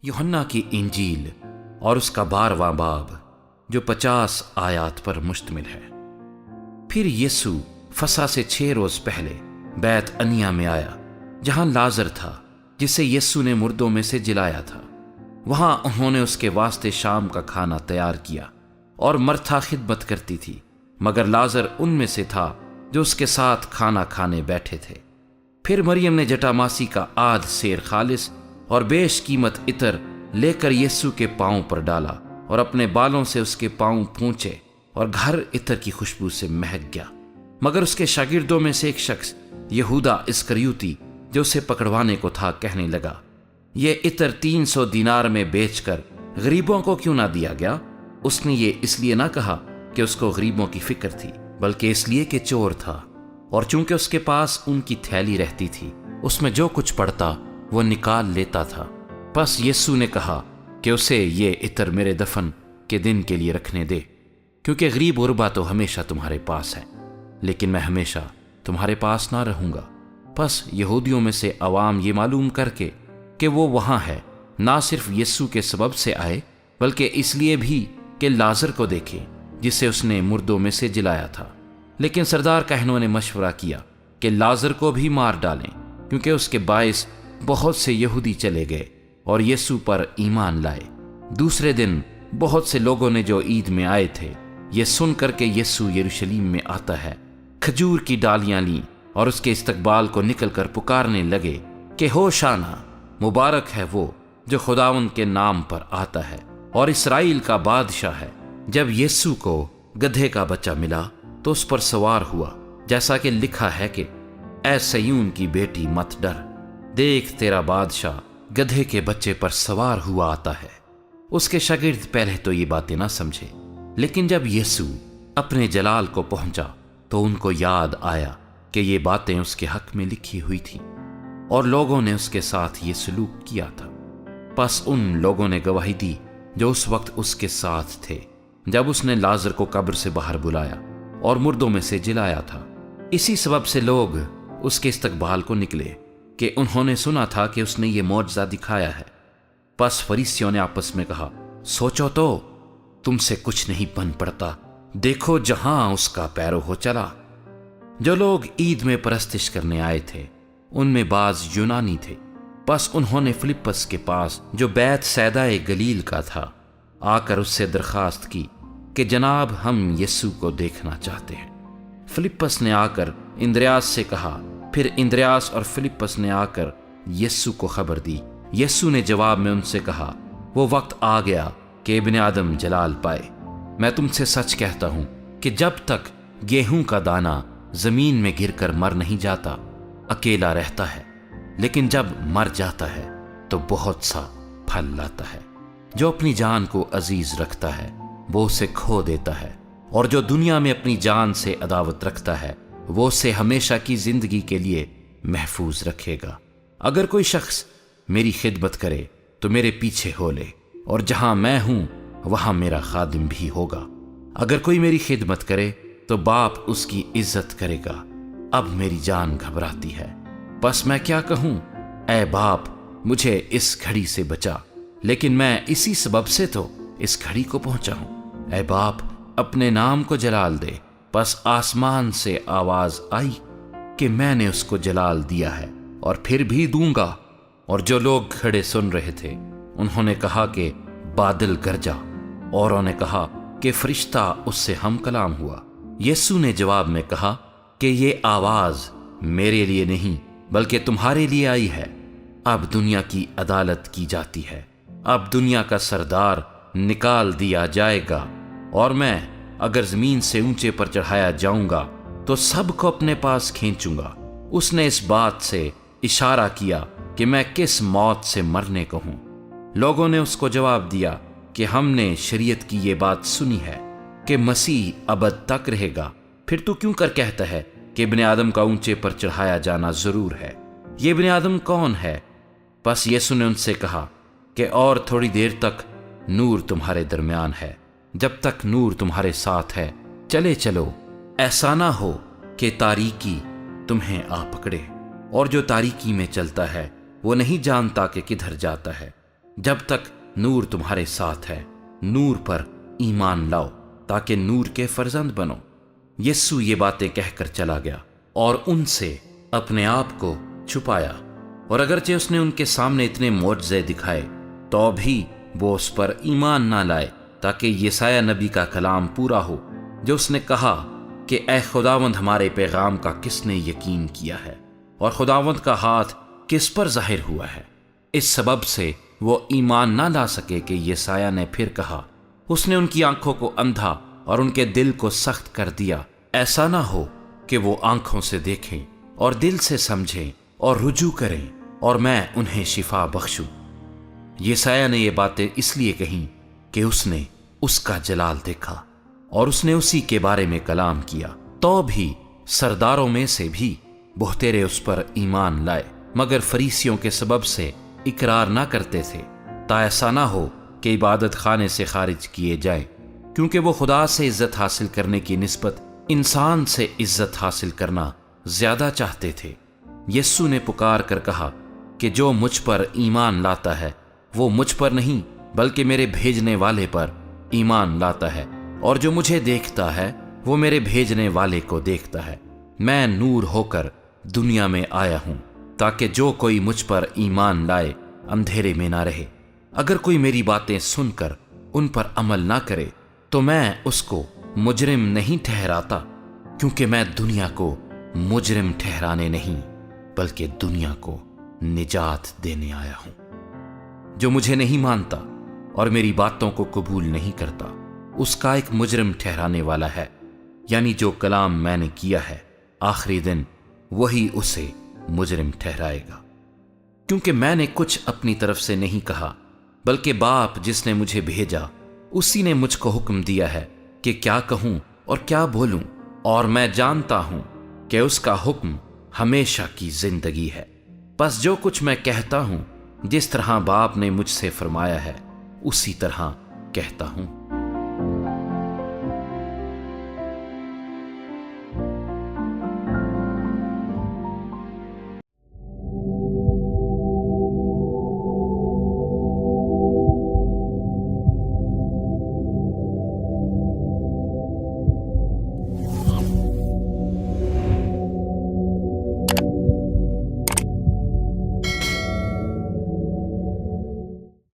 यूहन्ना की इंजील और उसका 12वां बाब जो 50 आयात पर मुश्तमिल है। फिर यीशु फसह से 6 रोज पहले बैत अनिया में आया, जहां लाजर था जिसे यीशु ने मुर्दों में से जिलाया था। वहां उन्होंने उसके वास्ते शाम का खाना तैयार किया और मर्था खिदमत करती थी, मगर लाजर उनमें से था जो उसके साथ खाना खाने बैठे थे। फिर मरियम ने जटामासी का आध सेर खालिस और बेश कीमत इतर लेकर यीशु के पांव पर डाला और अपने बालों से उसके पांव पूंछे, और घर इतर की खुशबू से महक गया। मगर उसके शागिर्दों में से एक शख्स यहूदा इस्करियोती जो उसे पकड़वाने को था, कहने लगा, ये इतर 300 दीनार में बेचकर गरीबों को क्यों ना दिया गया। उसने ये इसलिए ना कहा कि उसको गरीबों की फिक्र थी, बल्कि इसलिए कि चोर था, और चूंकि उसके पास उनकी थैली रहती थी, उसमें जो कुछ पड़ता वो निकाल लेता था। बस यीशु ने कहा कि उसे ये इतर मेरे दफन के दिन के लिए रखने दे, क्योंकि गरीब गुरबा तो हमेशा तुम्हारे पास है, लेकिन मैं हमेशा तुम्हारे पास ना रहूंगा। बस यहूदियों में से अवाम ये मालूम करके कि वो वहां है, ना सिर्फ यीशु के सबब से आए, बल्कि इसलिए भी कि लाजर को देखे जिसे उसने मुर्दों में से जिलाया था। लेकिन सरदार कहनों ने मशवरा किया कि लाजर को भी मार डालें, क्योंकि उसके बायस बहुत से यहूदी चले गए और यीशु पर ईमान लाए। दूसरे दिन बहुत से लोगों ने जो ईद में आए थे, ये सुनकर के यीशु यरूशलेम में आता है, खजूर की डालियां लीं और उसके इस्तकबाल को निकलकर पुकारने लगे कि होशाना, मुबारक है वो जो खुदावंद के नाम पर आता है और इसराइल का बादशाह है। जब यीशु को गधे का बच्चा मिला तो उस पर सवार हुआ, जैसा कि लिखा है कि ऐ सयून की बेटी मत डर, देख तेरा बादशाह गधे के बच्चे पर सवार हुआ आता है। उसके शागिर्द पहले तो ये बातें ना समझे, लेकिन जब यीशु अपने जलाल को पहुंचा तो उनको याद आया कि ये बातें उसके हक में लिखी हुई थी और लोगों ने उसके साथ ये सलूक किया था। बस उन लोगों ने गवाही दी जो उस वक्त उसके साथ थे, जब उसने लाजर को कब्र से बाहर बुलाया और मुर्दों में से जिलाया था। इसी सबब से लोग उसके इस्तकबाल को निकले कि उन्होंने सुना था कि उसने ये मौजज़ा दिखाया है। बस फरीसियों ने आपस में कहा, सोचो तो तुमसे कुछ नहीं बन पड़ता, देखो जहां उसका पैरो हो चला। जो लोग ईद में परस्तिश करने आए थे उनमें बाज यूनानी थे। बस उन्होंने फिलिप्पस के पास जो बैत सैदाए गलील का था आकर उससे दरखास्त की कि जनाब हम यीशु को देखना चाहते हैं। फिलिप्पस ने आकर इंद्रियास से कहा, फिर इंद्रियास और फिलिप्पस ने आकर यीशु को खबर दी। यीशु ने जवाब में उनसे कहा, वो वक्त आ गया कि इब्ने आदम जलाल पाए। मैं तुमसे सच कहता हूं कि जब तक गेहूं का दाना जमीन में गिरकर मर नहीं जाता अकेला रहता है, लेकिन जब मर जाता है तो बहुत सा फल लाता है। जो अपनी जान को अजीज रखता है वो उसे खो देता है, और जो दुनिया में अपनी जान से अदावत रखता है वो उसे हमेशा की जिंदगी के लिए महफूज रखेगा। अगर कोई शख्स मेरी खिदमत करे तो मेरे पीछे हो ले, और जहां मैं हूं वहां मेरा खादिम भी होगा। अगर कोई मेरी खिदमत करे तो बाप उसकी इज्जत करेगा। अब मेरी जान घबराती है, बस मैं क्या कहूं, ऐ बाप मुझे इस घड़ी से बचा। लेकिन मैं इसी सबब से तो इस घड़ी को पहुंचा हूं। ऐ बाप अपने नाम को जलाल दे। बस आसमान से आवाज आई कि मैंने उसको जलाल दिया है और फिर भी दूंगा। और जो लोग खड़े सुन रहे थे उन्होंने कहा कि बादल गरजा, औरों ने कहा कि फरिश्ता उससे हम कलाम हुआ। यीशु ने जवाब में कहा कि ये आवाज मेरे लिए नहीं बल्कि तुम्हारे लिए आई है। अब दुनिया की अदालत की जाती है। अब दुनिया का सरदार निकाल दिया जाएगा, और मैं अगर जमीन से ऊंचे पर चढ़ाया जाऊंगा तो सबको अपने पास खींचूंगा। उसने इस बात से इशारा किया कि मैं किस मौत से मरने को हूं। लोगों ने उसको जवाब दिया कि हमने शरीयत की ये बात सुनी है कि मसीह अबद तक रहेगा, फिर तू क्यों कर कहता है कि इब्ने आदम का ऊंचे पर चढ़ाया जाना जरूर है। ये इब्ने आदम कौन है? बस यीशु ने उनसे कहा कि और थोड़ी देर तक नूर तुम्हारे दरमियान है। जब तक नूर तुम्हारे साथ है चले चलो, ऐसा ना हो कि तारीकी तुम्हें आ पकड़े। और जो तारीकी में चलता है वो नहीं जानता कि किधर जाता है। जब तक नूर तुम्हारे साथ है, नूर पर ईमान लाओ ताकि नूर के फर्जंद बनो। यीशु ये बातें कहकर चला गया और उनसे अपने आप को छुपाया। और अगरचे उसने उनके सामने इतने मोजज़े दिखाए तो भी वो उस पर ईमान ना लाए, ताकि यसाया नबी का कलाम पूरा हो जो उसने कहा कि ए खुदावंद, हमारे पैगाम का किसने यकीन किया है और खुदावंद का हाथ किस पर जाहिर हुआ है। इस सबब से वो ईमान ना ला सके कि यसाया ने फिर कहा, उसने उनकी आंखों को अंधा और उनके दिल को सख्त कर दिया, ऐसा ना हो कि वो आंखों से देखें और दिल से समझें और रुजू करें और मैं उन्हें शिफा बख्शूं। यसाया ने ये बातें इसलिए कहीं कि उसने उसका जलाल देखा और उसने उसी के बारे में कलाम किया। तो भी सरदारों में से भी बहुतेरे उस पर ईमान लाए, मगर फरीसियों के सबब से इकरार ना करते थे, ता ऐसा ना हो कि इबादत खाने से खारिज किए जाएं, क्योंकि वो खुदा से इज्जत हासिल करने की निस्बत इंसान से इज्जत हासिल करना ज्यादा चाहते थे। यीशु ने पुकार कर कहा कि जो मुझ पर ईमान लाता है वो मुझ पर नहीं बल्कि मेरे भेजने वाले पर ईमान लाता है, और जो मुझे देखता है वो मेरे भेजने वाले को देखता है। मैं नूर होकर दुनिया में आया हूं ताकि जो कोई मुझ पर ईमान लाए अंधेरे में ना रहे। अगर कोई मेरी बातें सुनकर उन पर अमल ना करे तो मैं उसको मुजरिम नहीं ठहराता, क्योंकि मैं दुनिया को मुजरिम ठहराने नहीं बल्कि दुनिया को निजात देने आया हूं। जो मुझे नहीं मानता और मेरी बातों को कबूल नहीं करता, उसका एक मुजरिम ठहराने वाला है, यानी जो कलाम मैंने किया है आखिरी दिन वही उसे मुजरिम ठहराएगा। क्योंकि मैंने कुछ अपनी तरफ से नहीं कहा, बल्कि बाप जिसने मुझे भेजा उसी ने मुझको हुक्म दिया है कि क्या कहूं और क्या बोलूं, और मैं जानता हूं कि उसका हुक्म हमेशा की जिंदगी है। बस जो कुछ मैं कहता हूं, जिस तरह बाप ने मुझसे फरमाया है उसी तरह कहता हूं।